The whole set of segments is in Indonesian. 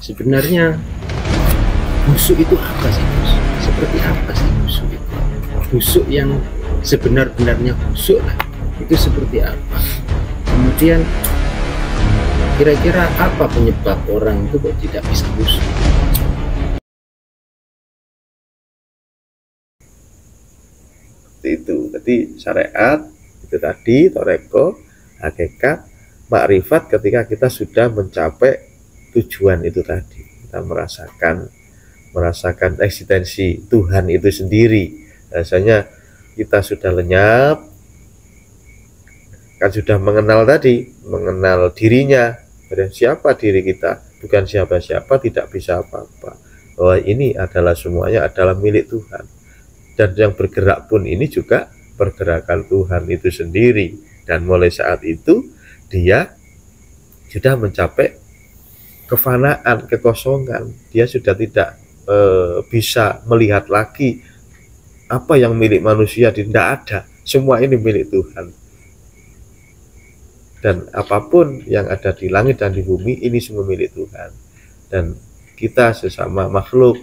Sebenarnya khusyuk itu apa sih, Gus? Seperti apa sih khusyuk itu? Khusyuk yang sebenar-benarnya khusyuk lah, itu seperti apa? Kemudian kira-kira apa penyebab orang itu kok tidak bisa khusyuk? Itu jadi syariat itu tadi, toreko, hakikat, makrifat ketika kita sudah mencapai tujuan itu tadi, kita merasakan eksistensi Tuhan itu sendiri. Rasanya kita sudah lenyap, kan sudah mengenal tadi, mengenal dirinya, dan siapa diri kita, bukan siapa-siapa, tidak bisa apa-apa, bahwa ini adalah semuanya adalah milik Tuhan, dan yang bergerak pun ini juga pergerakan Tuhan itu sendiri. Dan mulai saat itu dia sudah mencapai kefanaan, kekosongan, dia sudah tidak bisa melihat lagi apa yang milik manusia, tidak ada, semua ini milik Tuhan. Dan apapun yang ada di langit dan di bumi ini semua milik Tuhan. Dan kita sesama makhluk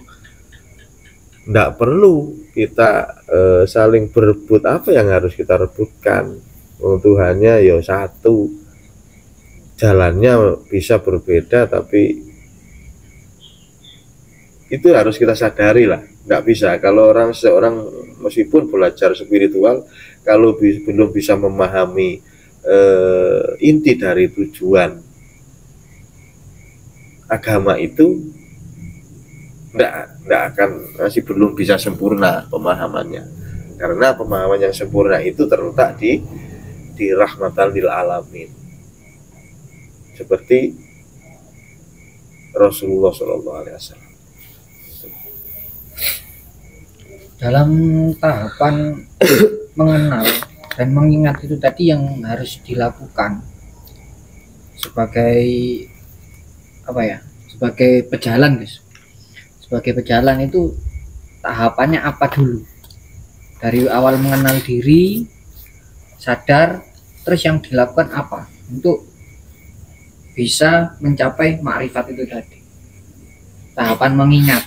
tidak perlu kita saling berebut apa yang harus kita rebutkan. Tuhannya ya satu, jalannya bisa berbeda, tapi itu harus kita sadari lah. Nggak bisa kalau seorang meskipun belajar spiritual, kalau belum bisa memahami inti dari tujuan agama itu, nggak akan, masih belum bisa sempurna pemahamannya. Karena pemahaman yang sempurna itu terletak di rahmatan lil alamin, seperti Rasulullah SAW. Dalam tahapan mengenal dan mengingat itu tadi yang harus dilakukan sebagai apa ya, sebagai pejalan, guys. Sebagai pejalan itu tahapannya apa dulu? Dari awal mengenal diri, sadar, terus yang dilakukan apa untuk bisa mencapai makrifat itu tadi? Tahapan mengingat.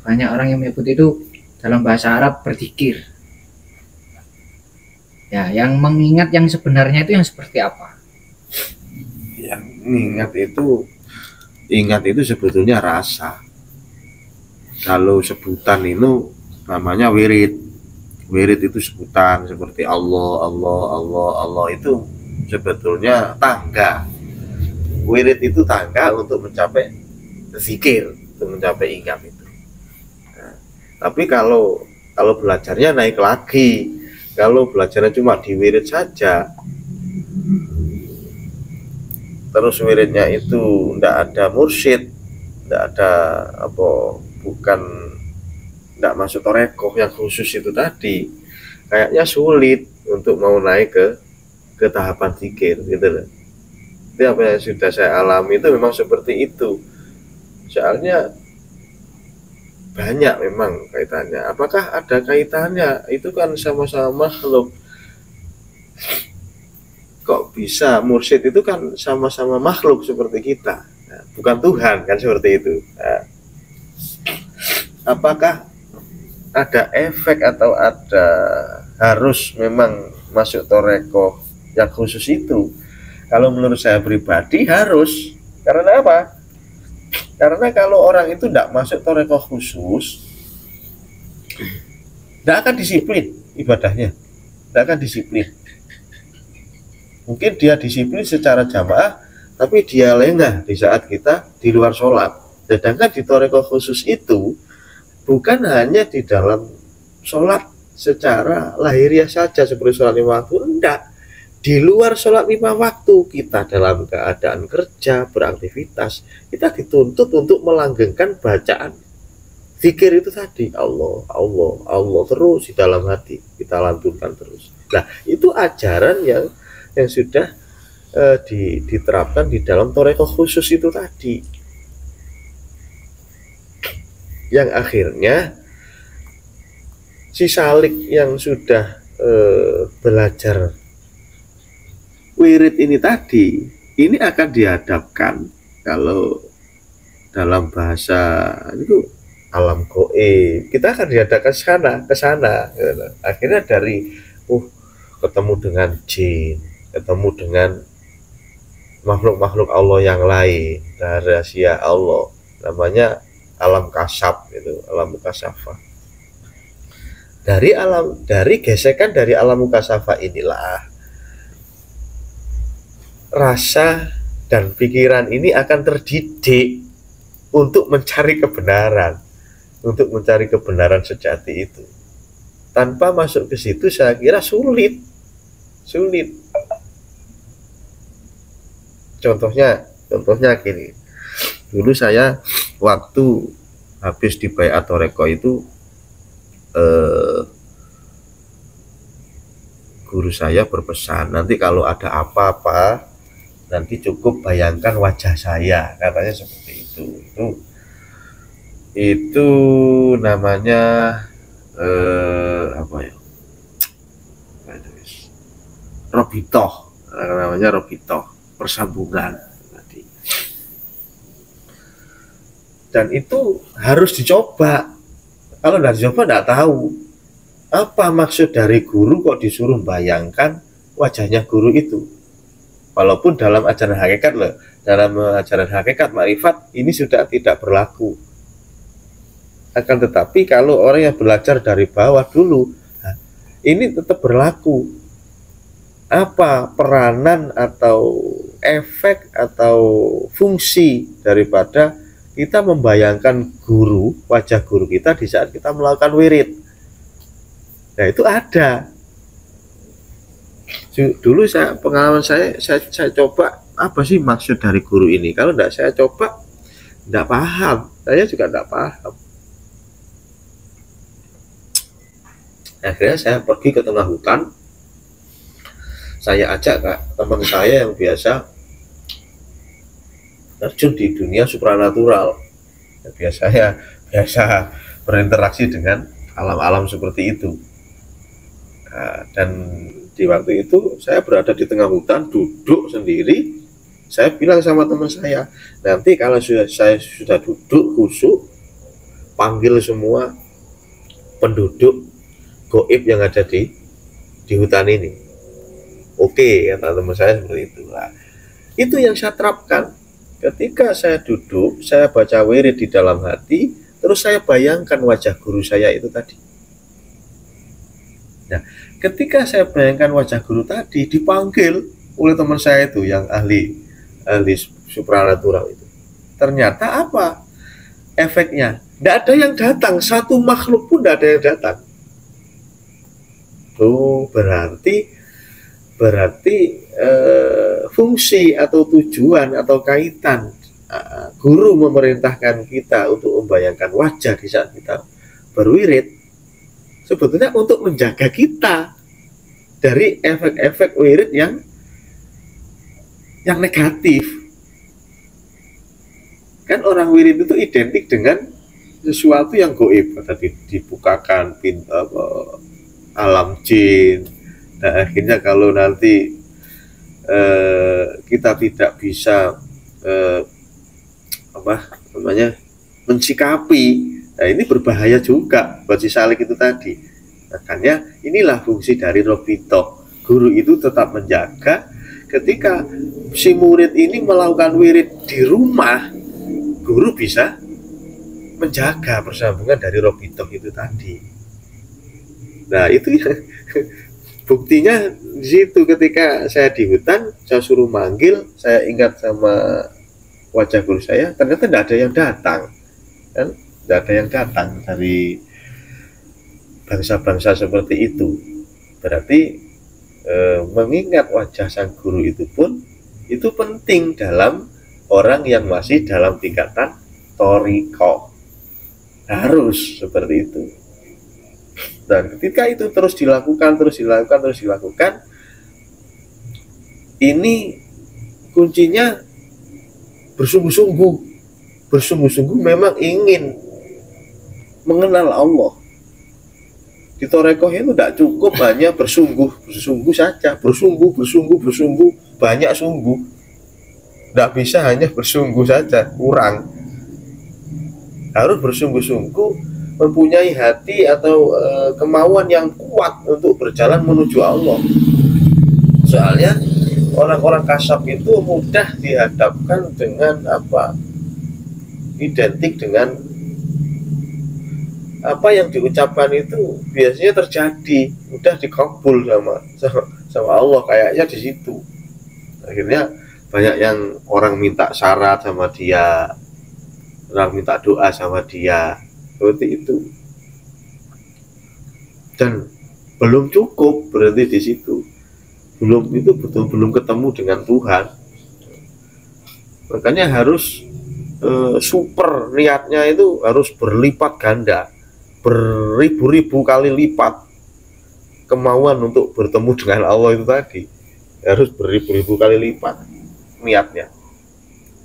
Banyak orang yang menyebut itu dalam bahasa Arab berzikir. Ya, yang mengingat yang sebenarnya itu yang seperti apa? Yang ingat itu sebetulnya rasa. Kalau sebutan itu namanya wirid. Wirid itu sebutan seperti Allah, Allah, Allah, Allah, itu sebetulnya tangga. Wirid itu tangga untuk mencapai zikir, untuk mencapai ingat itu. Nah, tapi kalau belajarnya naik lagi. Kalau belajarnya cuma di wirid saja, terus wiridnya itu tidak ada mursyid, tidak ada tidak masuk torekoh yang khusus itu tadi, kayaknya sulit untuk mau naik ke tahapan zikir gitu loh. Itu apa yang sudah saya alami itu memang seperti itu. Soalnya banyak memang kaitannya. Apakah ada kaitannya? Itu kan sama-sama makhluk. Kok bisa mursyid itu kan sama-sama makhluk seperti kita, nah, bukan Tuhan kan, seperti itu. Nah, apakah ada efek atau ada harus memang masuk toreko yang khusus itu? Kalau menurut saya pribadi harus. Karena apa? Karena kalau orang itu tidak masuk toreko khusus, tidak akan disiplin ibadahnya, tidak akan disiplin. Mungkin dia disiplin secara jamaah, tapi dia lengah di saat kita di luar sholat. Sedangkan di toreko khusus itu bukan hanya di dalam sholat secara lahiriah saja seperti sholat 5 waktu, enggak. Di luar sholat 5 waktu kita dalam keadaan kerja, beraktivitas, kita dituntut untuk melanggengkan bacaan zikir itu tadi, Allah, Allah, Allah, terus di dalam hati kita lantunkan terus. Nah, itu ajaran yang sudah diterapkan di dalam toreko khusus itu tadi, yang akhirnya si salik yang sudah belajar wirid ini tadi, ini akan dihadapkan kalau dalam bahasa itu alam goib, kita akan diadakan ke sana gitu. Akhirnya dari ketemu dengan jin, ketemu dengan makhluk-makhluk Allah yang lain, rahasia Allah, namanya alam kasab itu, alam mukasyafah. Dari gesekan dari alam mukasyafah inilah rasa dan pikiran ini akan terdidik untuk mencari kebenaran sejati itu. Tanpa masuk ke situ saya kira sulit. Contohnya gini. Dulu saya waktu habis di Baiat Thariqah itu guru saya berpesan, nanti kalau ada apa-apa nanti cukup bayangkan wajah saya, katanya seperti itu. Itu namanya apa ya? Robitoh, namanya Robitoh, persambungan tadi. Dan itu harus dicoba. Kalau tidak dicoba tidak tahu apa maksud dari guru kok disuruh bayangkan wajahnya guru itu. Walaupun dalam ajaran hakikat loh, dalam ajaran hakikat makrifat ini sudah tidak berlaku. Akan tetapi kalau orang yang belajar dari bawah dulu, ini tetap berlaku. Apa peranan atau efek atau fungsi daripada kita membayangkan guru, wajah guru kita di saat kita melakukan wirid. Nah itu ada. Dulu pengalaman saya coba apa sih maksud dari guru ini. Kalau tidak saya coba, tidak paham. Saya juga tidak paham. Akhirnya saya pergi ke tengah hutan. Saya ajak teman saya yang biasa terjun di dunia supranatural. Biasa berinteraksi dengan alam-alam seperti itu. Dan di waktu itu saya berada di tengah hutan, duduk sendiri. Saya bilang sama teman saya, nanti kalau saya sudah duduk khusyuk, panggil semua penduduk gaib yang ada di hutan ini. Oke, kata teman saya seperti itu. Nah, itu yang saya terapkan. Ketika saya duduk, saya baca wirid di dalam hati, terus saya bayangkan wajah guru saya itu tadi. Nah, ketika saya bayangkan wajah guru tadi, dipanggil oleh teman saya itu yang ahli supranatural itu. Ternyata apa efeknya? Tidak ada yang datang, satu makhluk pun tidak ada yang datang. Berarti fungsi atau tujuan atau kaitan guru memerintahkan kita untuk membayangkan wajah di saat kita berwirid sebetulnya untuk menjaga kita dari efek-efek wirid yang negatif. Kan orang wirid itu identik dengan sesuatu yang gaib, tadi dibukakan alam jin. Nah, akhirnya kalau nanti kita tidak bisa mensikapi, nah ini berbahaya juga buat si salik itu tadi. Makanya inilah fungsi dari Robito. Guru itu tetap menjaga ketika si murid ini melakukan wirid di rumah, guru bisa menjaga persambungan dari Robito itu tadi. Nah itu ya buktinya di situ. Ketika saya di hutan, saya suruh manggil, saya ingat sama wajah guru saya, ternyata tidak ada yang datang, kan? Tidak ada yang datang dari bangsa-bangsa seperti itu. Berarti mengingat wajah sang guru itu pun itu penting dalam orang yang masih dalam tingkatan thariqah. Harus seperti itu. Dan ketika itu terus dilakukan, ini kuncinya bersungguh-sungguh memang ingin mengenal Allah. Di thariqah itu tidak cukup hanya bersungguh saja, bersungguh, banyak sungguh. Tidak bisa hanya bersungguh saja, kurang. Harus bersungguh-sungguh, mempunyai hati atau kemauan yang kuat untuk berjalan menuju Allah. Soalnya orang-orang kasab itu mudah dihadapkan dengan apa? Identik dengan apa yang diucapkan itu biasanya terjadi, mudah dikabul sama Allah, kayaknya di situ. Akhirnya banyak yang orang minta syarat sama dia, orang minta doa sama dia, seperti itu. Dan belum cukup berhenti di situ, belum ketemu dengan Tuhan. Makanya harus super, niatnya itu harus berlipat ganda, beribu-ribu kali lipat kemauan untuk bertemu dengan Allah itu tadi, harus beribu-ribu kali lipat niatnya.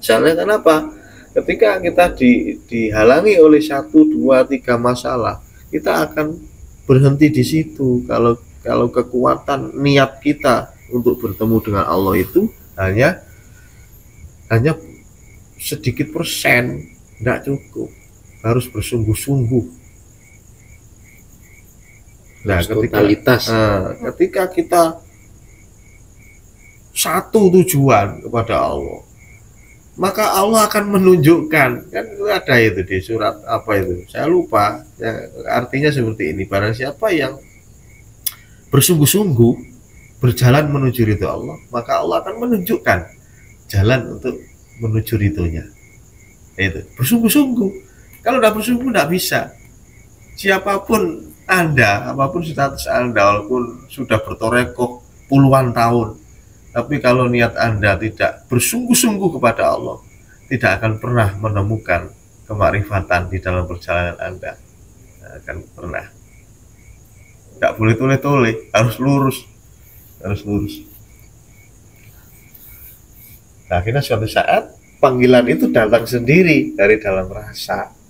Soalnya kenapa? Ketika kita dihalangi oleh 1, 2, 3 masalah, kita akan berhenti di situ. Kalau kekuatan niat kita untuk bertemu dengan Allah itu hanya sedikit persen, tidak cukup. Harus bersungguh-sungguh. Nah, ketika kita satu tujuan kepada Allah, maka Allah akan menunjukkan. Kan itu ada itu di surat apa itu, saya lupa ya, artinya seperti ini: barang siapa yang bersungguh-sungguh berjalan menuju ridho Allah, maka Allah akan menunjukkan jalan untuk menuju ridhonya. Itu bersungguh-sungguh. Kalau tidak bersungguh tidak bisa. Siapapun Anda, apapun status Anda, walaupun sudah bertorekoh puluhan tahun, tapi kalau niat Anda tidak bersungguh-sungguh kepada Allah, tidak akan pernah menemukan kemakrifatan di dalam perjalanan Anda. Tidak akan pernah. Tidak boleh toleh-toleh, harus lurus. Nah, akhirnya suatu saat panggilan itu datang sendiri dari dalam rasa.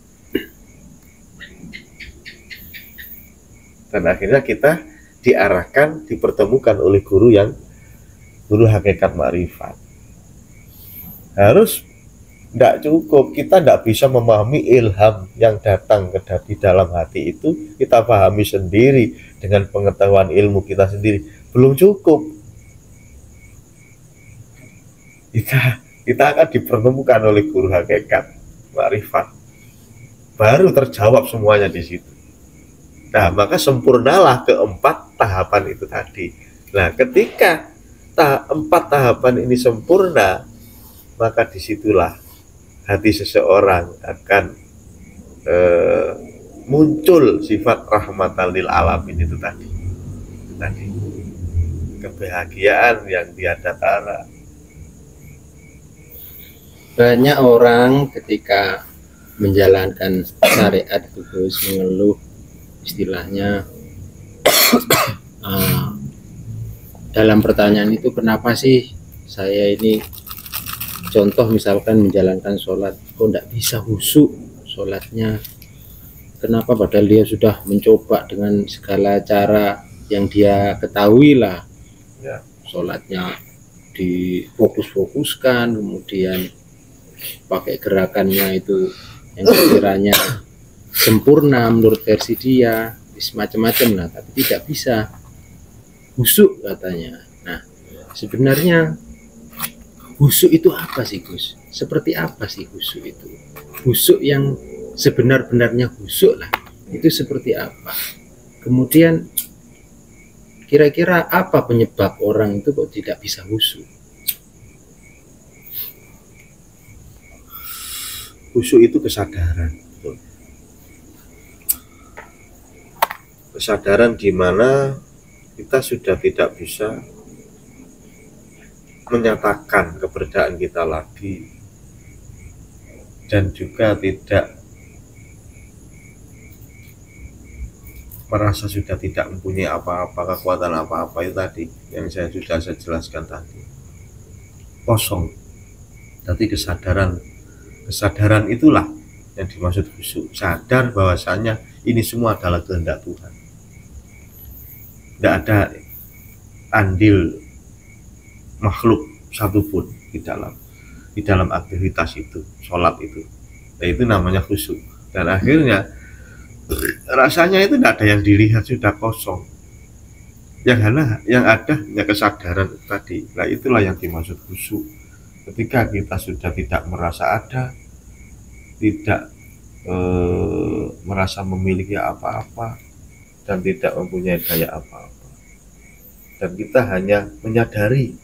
Dan akhirnya kita diarahkan, dipertemukan oleh guru hakikat makrifat. Harus tidak cukup, kita tidak bisa memahami ilham yang datang di dalam hati itu, kita pahami sendiri dengan pengetahuan ilmu kita sendiri, belum cukup. Kita akan dipertemukan oleh guru hakikat makrifat, baru terjawab semuanya di situ. Nah, maka sempurnalah keempat tahapan itu tadi. Nah, ketika 4 tahapan ini sempurna, maka disitulah hati seseorang akan muncul sifat rahmatan lil alamin itu tadi. Kebahagiaan yang tiada tara. Banyak orang ketika menjalankan syariat itu terus mengeluh, istilahnya dalam pertanyaan itu, kenapa sih saya ini, contoh misalkan menjalankan sholat, kok tidak bisa khusyuk sholatnya, kenapa padahal dia sudah mencoba dengan segala cara yang dia ketahui lah ya, sholatnya difokus-fokuskan, kemudian pakai gerakannya itu yang sekiranya sempurna menurut versi dia, macam-macam lah, tapi tidak bisa khusyuk katanya. Nah, sebenarnya khusyuk itu apa sih, Gus? Seperti apa sih khusyuk itu? Khusyuk yang sebenar-benarnya khusyuk lah, itu seperti apa? Kemudian kira-kira apa penyebab orang itu kok tidak bisa khusyuk? Khusyuk itu kesadaran. Kesadaran di mana kita sudah tidak bisa menyatakan keberadaan kita lagi, dan juga tidak merasa sudah tidak mempunyai apa-apa, kekuatan apa-apa itu tadi yang saya jelaskan tadi. Kosong. Jadi kesadaran itulah yang dimaksud khusyuk. Sadar bahwasanya ini semua adalah kehendak Tuhan. Tidak ada andil makhluk satupun di dalam. di dalam aktivitas itu, sholat itu. Nah, itu namanya khusyuk. Dan akhirnya rasanya itu tidak ada yang dilihat, sudah kosong. Yang ada hanya kesadaran tadi. Nah, itulah yang dimaksud khusyuk. Ketika kita sudah tidak merasa ada, tidak merasa memiliki apa-apa, dan tidak mempunyai daya apa-apa, dan kita hanya menyadari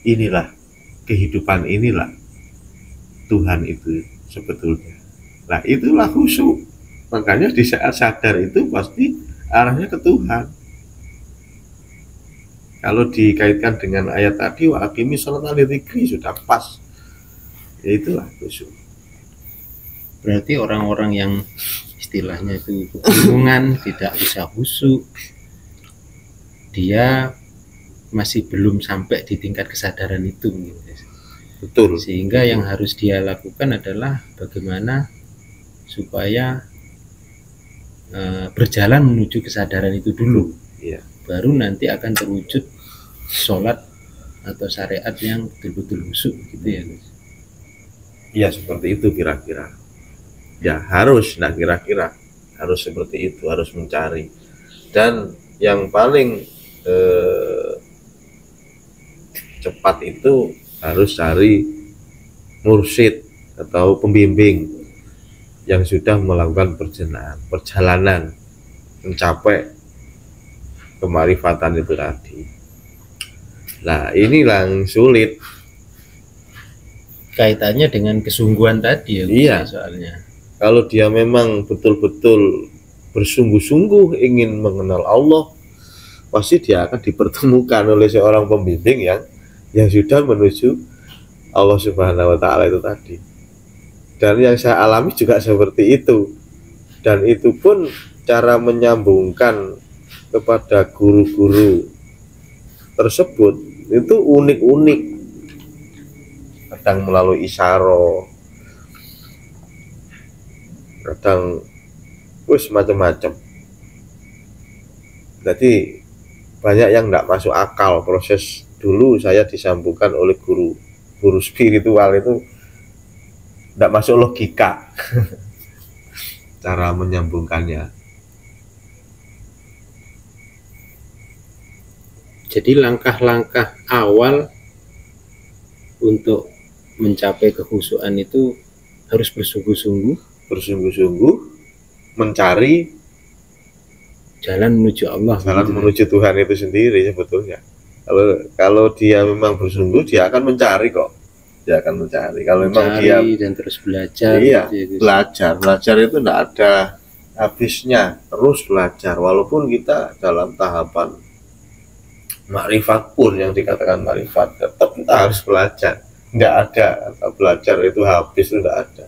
inilah kehidupan, inilah Tuhan itu sebetulnya. Nah, itulah khusyuk. Makanya di saat sadar itu pasti arahnya ke Tuhan. Kalau dikaitkan dengan ayat tadi, wa aqimi sholata lidzikri, sudah pas. Ya itulah khusyuk. Berarti orang-orang yang istilahnya itu kebingungan, tidak bisa khusyuk, dia masih belum sampai di tingkat kesadaran itu. Betul. Sehingga yang harus dia lakukan adalah bagaimana supaya berjalan menuju kesadaran itu dulu. Iya. Baru nanti akan terwujud sholat atau syariat yang betul-betul khusyuk gitu ya. Ya seperti itu kira-kira. Ya harus, nah kira-kira harus seperti itu, harus mencari. Dan yang paling cepat itu harus cari mursyid atau pembimbing yang sudah melakukan perjalanan mencapai kemarifatan itu tadi. Nah, inilah yang sulit. Kaitannya dengan kesungguhan tadi ya. Iya. Soalnya Kalau dia memang betul-betul bersungguh-sungguh ingin mengenal Allah, pasti dia akan dipertemukan oleh seorang pembimbing yang sudah menuju Allah Subhanahu wa Ta'ala itu tadi. Dan yang saya alami juga seperti itu. Dan itu pun cara menyambungkan kepada guru-guru tersebut itu unik-unik. Kadang melalui isyarah, kadang macam-macam. Jadi banyak yang tidak masuk akal. Proses dulu saya disambungkan oleh guru spiritual itu tidak masuk logika cara menyambungkannya. jadi langkah-langkah awal untuk mencapai kekhusyuan itu harus bersungguh-sungguh Mencari jalan menuju Allah, jalan menuju Tuhan itu sendiri sebetulnya. Kalau dia memang bersungguh, dia akan mencari kok. Dia akan mencari. Kalau memang dia dan terus belajar. iya, gitu. belajar itu tidak ada habisnya, terus belajar. Walaupun kita dalam tahapan makrifat pun, yang dikatakan makrifat, tetap kita harus belajar. Tidak ada belajar itu habis, itu tidak ada.